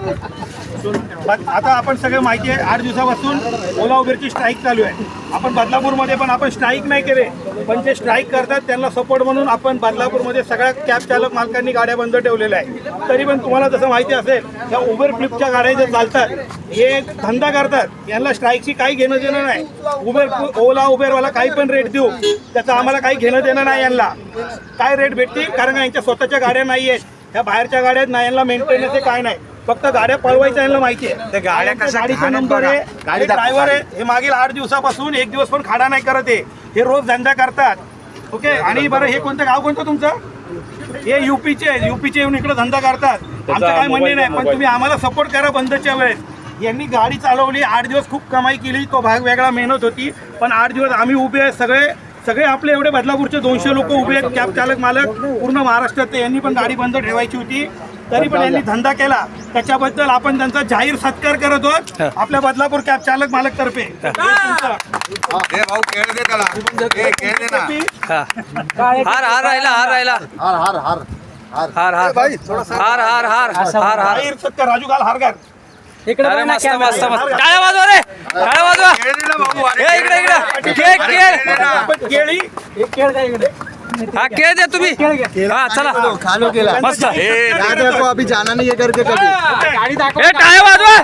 आता आपण सगळे माहिती आहे 8 दिवसापासून ओला उबेरची स्ट्राईक चालू आहे. आपण बदलापूरमध्ये पण आपण स्ट्राईक नाही केले, पण जे स्ट्राईक करतात त्यांना सपोर्ट म्हणून आपण बदलापूरमध्ये सगळ्या कॅब चालक मालकांनी गाड्या बंद ठेवलेल्या आहे. तरी पण तुम्हाला जसं माहिती असेल त्या उबेर फ्लिपच्या गाड्या जे चालतात हे धंदा करतात, यांना स्ट्राईकची काही घेणं देणं नाही. ओला उबेरवाला काही पण रेट देऊ त्याचं आम्हाला काही घेणं देणं नाही. यांना काय रेट भेटतील कारण का यांच्या स्वतःच्या गाड्या नाही आहेत, ह्या बाहेरच्या गाड्या नाही, यांना मेंटेनन्स आहे काय नाही, फक्त गाड्या पळवायच्या यांना माहिती आहे. गाडीचा नंबर आहे, गाडी ड्रायव्हर आहे, हे मागील 8 दिवसापासून एक दिवस पण खाडा नाही करत आहे, हे रोज धंदा करतात. ओके. आणि बरं हे कोणतं गाव कोणतं तुमचं? हे यूपीचे येऊन इकडे धंदा करतात. आमचं काय म्हणणे नाही, पण तुम्ही आम्हाला सपोर्ट करा बंदच्या वेळेस. यांनी गाडी चालवली 8 दिवस खूप कमाई केली, तो भाग वेगळा मेहनत होती, पण 8 दिवस आम्ही उभे आहे. सगळे आपले एवढे बदलापूरचे 200 लोक उभे आहेत, कॅब चालक मालक पूर्ण महाराष्ट्रात. यांनी पण गाडी बंद ठेवायची होती तरी पण यांनी धंदा केला, त्याच्याबद्दल आपण त्यांचा जाहीर सत्कार करत आहोत आपल्या बदलापूर कॅब चालक मालक तर्फे. जाहीर सत्कार राजू घाल हारगार इकडे मस्त मस्त मस्त टाळ्या वाजवा रे, टाळ्या वाजवा. इकडे केळी हा केळ द्या तुम्ही. हा चला मस्त. को अभी जाना नहीं है करके कभी टाळ्या वाजवा.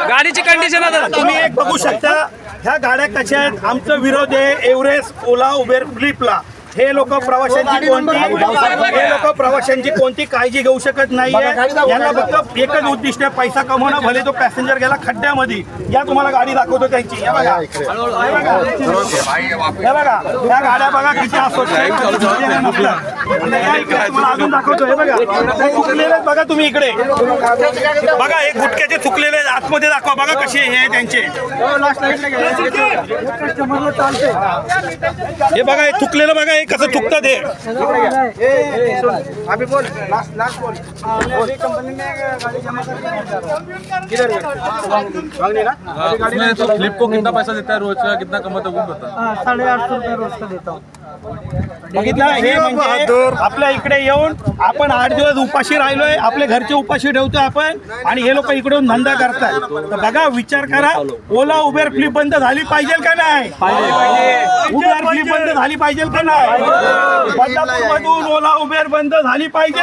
गाडीची कंडिशन आता तुम्ही एक बघू शकता ह्या गाड्या कशा आहेत. आमचा विरोध आहे एव्हरेस्ट, ओला, उबेर, फ्लिपला. हे लोक प्रवाशांची कोणती काळजी घेऊ शकत नाहीये. यांना फक्त एकच उद्दिष्ट आहे पैसा कमवणं, भले तो पॅसेंजर गेला खड्ड्यामध्ये. या तुम्हाला गाडी दाखवतो त्यांची. हे बघा या गाड्या बघा किती अस्वच्छ आहेत. तुम्हाला अजून दाखवतो. हे बघा चुकलेले बघा तुम्ही इकडे बघा, हे गुटक्याचे चुकलेले आतमध्ये दाखवा. बघा कसे हे त्यांचे. हे बघा हे चुकलेलं बघा, हे कसं चुकतात. हे अभी बोल लास्ट बोल. कंपनी में गाड़ी जमा किधर तो फ्लिप को कितना पैसा देता है रोज का, कितना कमाता है वो बता. 850 रुपये रोज का देता हूँ. बघितलं हे म्हणजे आपल्या इकडे येऊन आपण 8 दिवस उपाशी राहिलोय, आपले घरचे उपाशी ठेवतोय आपण, आणि हे लोक इकडून धंदा करतात. तर बघा विचार करा, ओला उबेर फ्लिप बंद झाली पाहिजे का नाही? उबेर फ्लिप बंद झाली पाहिजे का नाही? बदलापूरमधून ओला उबेर बंद झाली पाहिजे.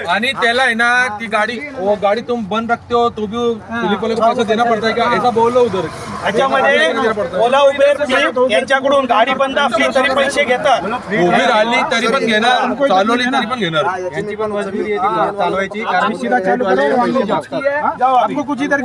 आणि त्याला आहे ना की गाड़ी तुम बंद रखते हो तो भी फ्लिप वाले को पैसा देना पड़ता है क्या, ऐसा बोलो उधर. त्याच्यामध्ये ओला उबेर फ्लिप यांच्याकडून गाडी बंद असली तरी पैसे घेतात. उभी राहिली तरी पण घेणार, चालवली तरी पण घेणार. यांची पण मजबुरी आहे चालवायची, कारण आपको कुछ इधर